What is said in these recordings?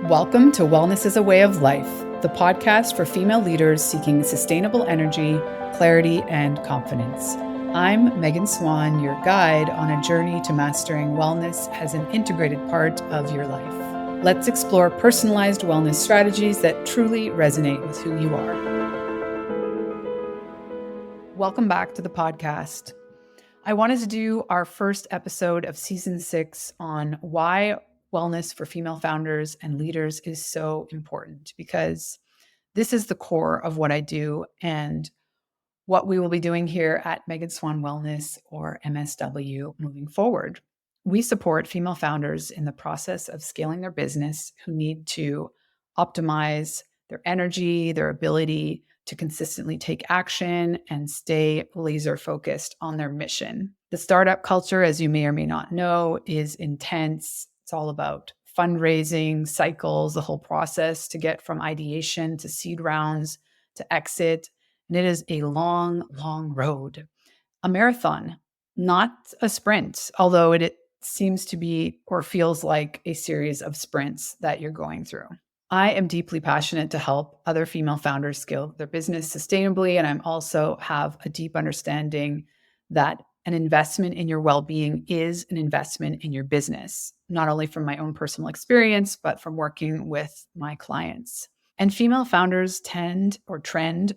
Welcome to Wellness is a Way of Life, the podcast for female leaders seeking sustainable energy, clarity, and confidence. I'm Megan Swan, your guide on a journey to mastering wellness as an integrated part of your life. Let's explore personalized wellness strategies that truly resonate with who you are. Welcome back to the podcast. I wanted to do our first episode of season 6 on why wellness for female founders and leaders is so important, because this is the core of what I do and what we will be doing here at Megan Swan Wellness, or MSW, moving forward. We support female founders in the process of scaling their business who need to optimize their energy, their ability to consistently take action and stay laser focused on their mission. The startup culture, as you may or may not know, is intense. It's all about fundraising, cycles, the whole process to get from ideation to seed rounds to exit. And it is a long, long road, a marathon, not a sprint, although it seems to be or feels like a series of sprints that you're going through. I am deeply passionate to help other female founders scale their business sustainably. And I'm also have a deep understanding that an investment in your well-being is an investment in your business, not only from my own personal experience, but from working with my clients. And female founders trend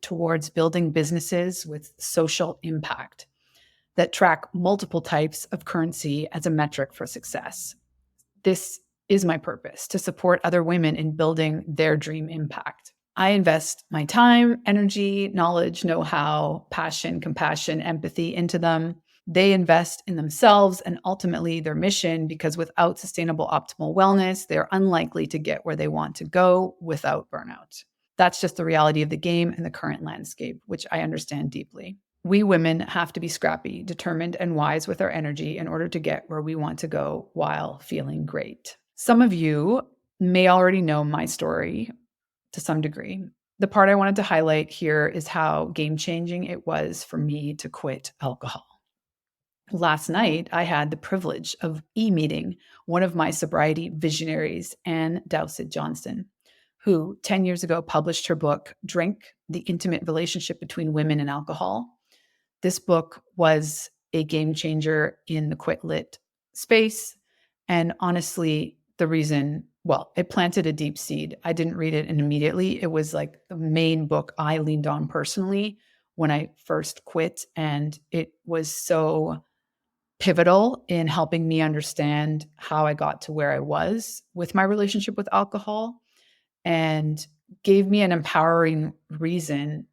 towards building businesses with social impact that track multiple types of currency as a metric for success. This is my purpose, to support other women in building their dream impact. I invest my time, energy, knowledge, know-how, passion, compassion, empathy into them. They invest in themselves and ultimately their mission, because without sustainable optimal wellness, they're unlikely to get where they want to go without burnout. That's just the reality of the game and the current landscape, which I understand deeply. We women have to be scrappy, determined, and wise with our energy in order to get where we want to go while feeling great. Some of you may already know my story to some degree. The part I wanted to highlight here is how game-changing it was for me to quit alcohol. Last night, I had the privilege of meeting one of my sobriety visionaries, Ann Dowsett Johnson, who 10 years ago published her book, Drink: The Intimate Relationship Between Women and Alcohol. This book was a game changer in the quit lit space. And honestly, it planted a deep seed. I didn't read it immediately. It was like the main book I leaned on personally when I first quit. And it was so pivotal in helping me understand how I got to where I was with my relationship with alcohol, and gave me an empowering reason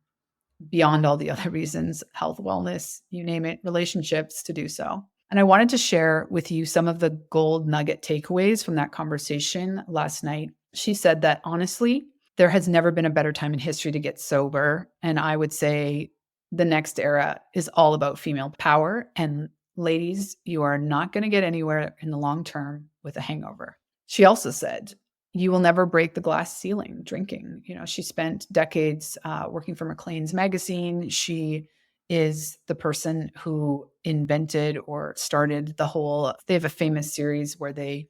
beyond all the other reasons, health, wellness, you name it, relationships, to do so. And I wanted to share with you some of the gold nugget takeaways from that conversation last night. She said that honestly, there has never been a better time in history to get sober. And I would say the next era is all about female power. And ladies, you are not going to get anywhere in the long term with a hangover. She also said, you will never break the glass ceiling drinking. She spent decades working for Maclean's magazine. She is the person who invented or started they have a famous series where they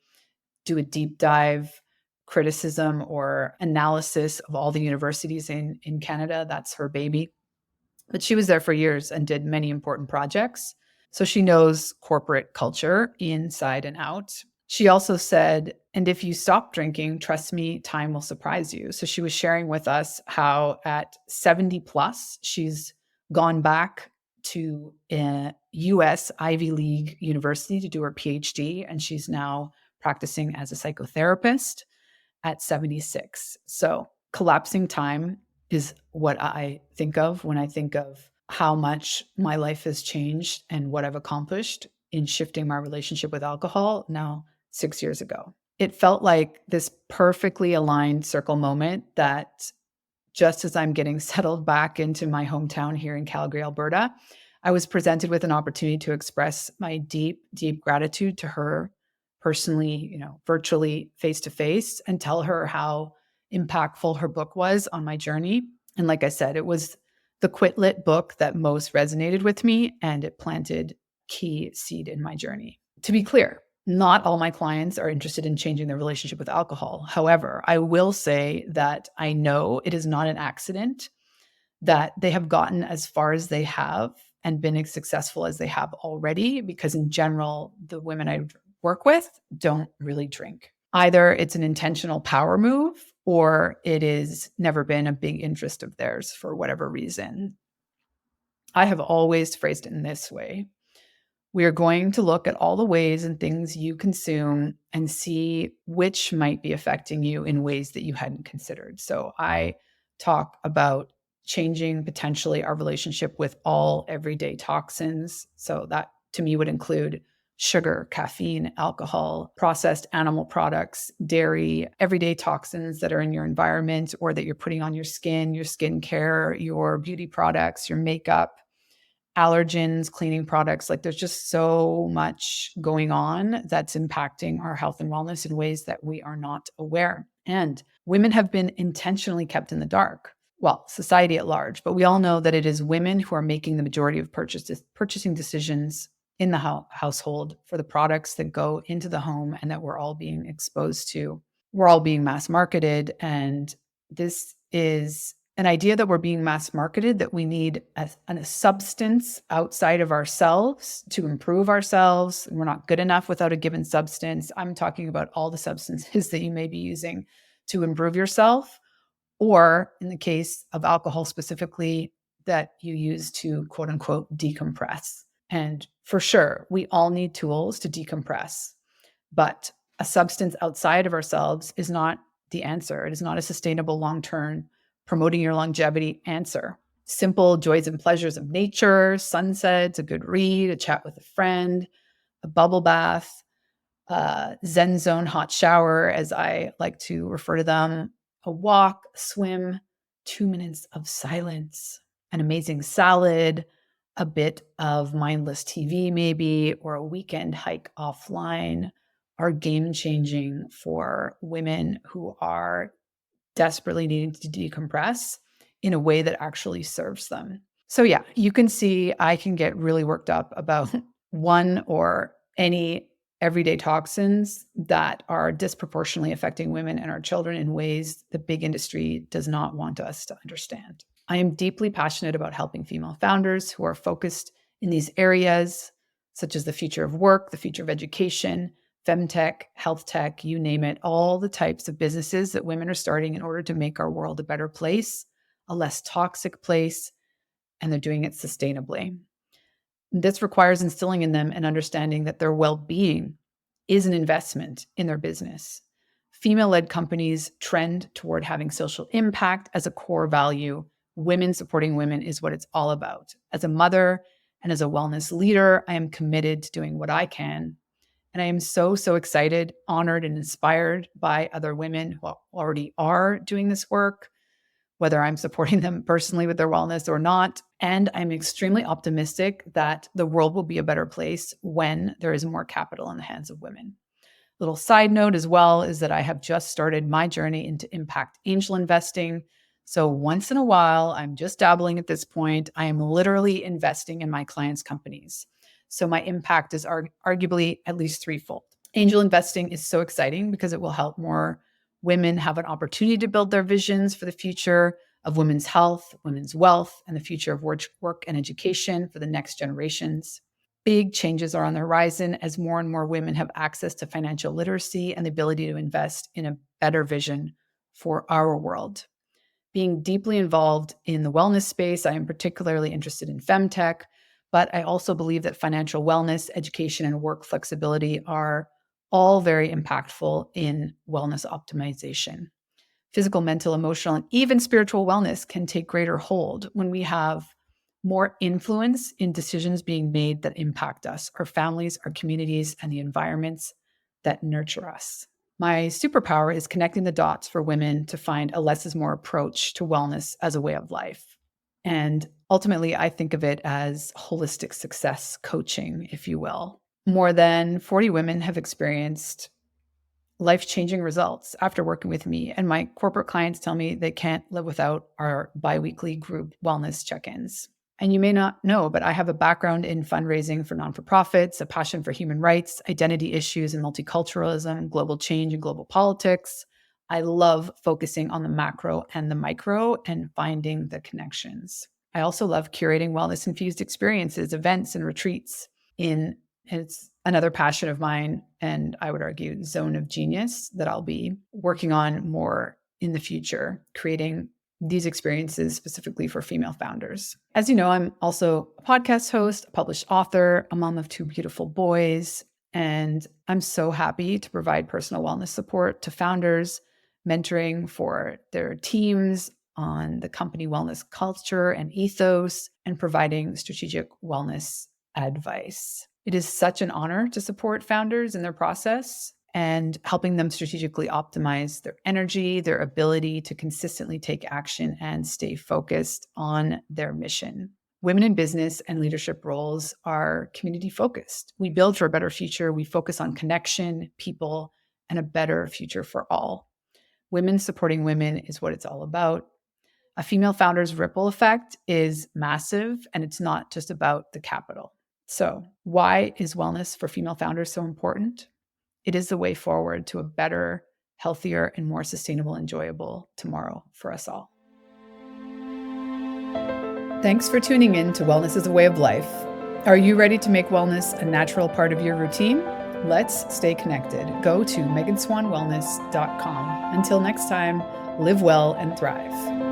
do a deep dive criticism or analysis of all the universities in Canada. That's her baby. But she was there for years and did many important projects. So she knows corporate culture inside and out. She also said, and if you stop drinking, trust me, time will surprise you. So she was sharing with us how at 70 plus, she's gone back to a US Ivy League university to do her PhD, and she's now practicing as a psychotherapist at 76. So collapsing time is what I think of when I think of how much my life has changed and what I've accomplished in shifting my relationship with alcohol now 6 years ago. It felt like this perfectly aligned circle moment that just as I'm getting settled back into my hometown here in Calgary, Alberta, I was presented with an opportunity to express my deep, deep gratitude to her personally, virtually face to face, and tell her how impactful her book was on my journey. And like I said, it was the Quit Lit book that most resonated with me, and it planted key seed in my journey. To be clear, Not all my clients are interested in changing their relationship with alcohol. However, I will say that I know it is not an accident that they have gotten as far as they have and been as successful as they have already, because in general, the women I work with don't really drink. Either it's an intentional power move or it is never been a big interest of theirs for whatever reason. I have always phrased it in this way. We are going to look at all the ways and things you consume and see which might be affecting you in ways that you hadn't considered. So I talk about changing potentially our relationship with all everyday toxins. So that to me would include sugar, caffeine, alcohol, processed animal products, dairy, everyday toxins that are in your environment or that you're putting on your skin, your skincare, your beauty products, your makeup, allergens, cleaning products. Like there's just so much going on that's impacting our health and wellness in ways that we are not aware. And women have been intentionally kept in the dark. Well, society at large, but we all know that it is women who are making the majority of purchasing decisions in the household for the products that go into the home and that we're all being exposed to. We're all being mass marketed, and this is an idea that we're being mass marketed, that we need a substance outside of ourselves to improve ourselves. We're not good enough without a given substance. I'm talking about all the substances that you may be using to improve yourself, or in the case of alcohol specifically, that you use to quote unquote decompress. And for sure, we all need tools to decompress, but a substance outside of ourselves is not the answer. It is not a sustainable long-term promoting your longevity answer. Simple joys and pleasures of nature, sunsets, a good read, a chat with a friend, a bubble bath, Zen zone hot shower, as I like to refer to them, a walk, a swim, 2 minutes of silence, an amazing salad, a bit of mindless TV maybe, or a weekend hike offline are game-changing for women who are desperately needing to decompress in a way that actually serves them. So yeah, you can see I can get really worked up about one or any everyday toxins that are disproportionately affecting women and our children in ways the big industry does not want us to understand. I am deeply passionate about helping female founders who are focused in these areas, such as the future of work, the future of education, femtech, health tech, you name it, all the types of businesses that women are starting in order to make our world a better place, a less toxic place, and they're doing it sustainably. This requires instilling in them an understanding that their well-being is an investment in their business. Female-led companies trend toward having social impact as a core value. Women supporting women is what it's all about. As a mother and as a wellness leader, I am committed to doing what I can. And I am so, so excited, honored, and inspired by other women who already are doing this work, whether I'm supporting them personally with their wellness or not. And I'm extremely optimistic that the world will be a better place when there is more capital in the hands of women. Little side note as well is that I have just started my journey into impact angel investing. So once in a while, I'm just dabbling at this point. I am literally investing in my clients' companies. So my impact is arguably at least threefold. Angel investing is so exciting because it will help more women have an opportunity to build their visions for the future of women's health, women's wealth, and the future of work and education for the next generations. Big changes are on the horizon as more and more women have access to financial literacy and the ability to invest in a better vision for our world. Being deeply involved in the wellness space, I am particularly interested in femtech, but I also believe that financial wellness, education, and work flexibility are all very impactful in wellness optimization. Physical, mental, emotional, and even spiritual wellness can take greater hold when we have more influence in decisions being made that impact us, our families, our communities, and the environments that nurture us. My superpower is connecting the dots for women to find a less is more approach to wellness as a way of life. And ultimately, I think of it as holistic success coaching, if you will. More than 40 women have experienced life-changing results after working with me. And my corporate clients tell me they can't live without our biweekly group wellness check-ins. And you may not know, but I have a background in fundraising for non-for-profits, a passion for human rights, identity issues and multiculturalism, global change and global politics. I love focusing on the macro and the micro and finding the connections. I also love curating wellness-infused experiences, events, and retreats. It's another passion of mine, and I would argue zone of genius that I'll be working on more in the future, creating these experiences specifically for female founders. As you know, I'm also a podcast host, a published author, a mom of 2 beautiful boys, and I'm so happy to provide personal wellness support to founders, mentoring for their teams on the company wellness culture and ethos, and providing strategic wellness advice. It is such an honor to support founders in their process and helping them strategically optimize their energy, their ability to consistently take action and stay focused on their mission. Women in business and leadership roles are community focused. We build for a better future. We focus on connection, people, and a better future for all. Women supporting women is what it's all about. A female founder's ripple effect is massive, and it's not just about the capital. So, why is wellness for female founders so important? It is the way forward to a better, healthier, and more sustainable, enjoyable tomorrow for us all. Thanks for tuning in to Wellness is a Way of Life. Are you ready to make wellness a natural part of your routine? Let's stay connected. Go to meganswanwellness.com. Until next time, live well and thrive.